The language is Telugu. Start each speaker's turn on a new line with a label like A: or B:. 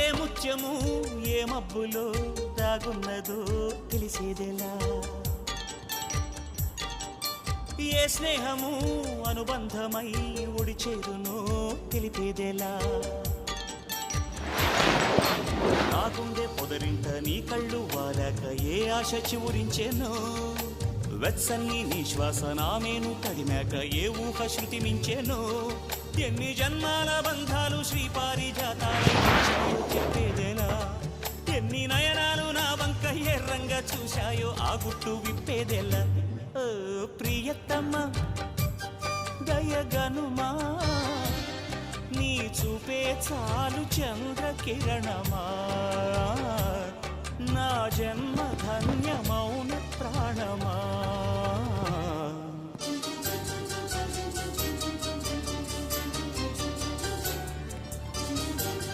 A: ఏ ముత్యము ఏ మబ్బులో దాగున్నదో తెలిసేదెలా, ఏ స్నేహము అనుబంధమై ఒడిచేరునో తెలిపేదెలా. నాకుండే పొదరింట నీ కళ్ళు వారాక ఏ ఆశ చివురించేనో, వెచ్చని నీ శ్వాస నామేను తడిమాక ఏ ఊహ శృతి మించేనో. ఎన్ని జన్మాల బంధాలు శ్రీపారిజాతాలు చెప్పేదేలా, ఎన్ని నయనాలు నా వంక ఎర్రంగా చూశాయో ఆ గుట్టు విప్పేదెలా. ఓ ప్రియతమ్మ దయగనుమా, నీ చూపే చాలు చంద్రకిరణమా, నా జన్మ ధన్యమౌన ప్రాణమా.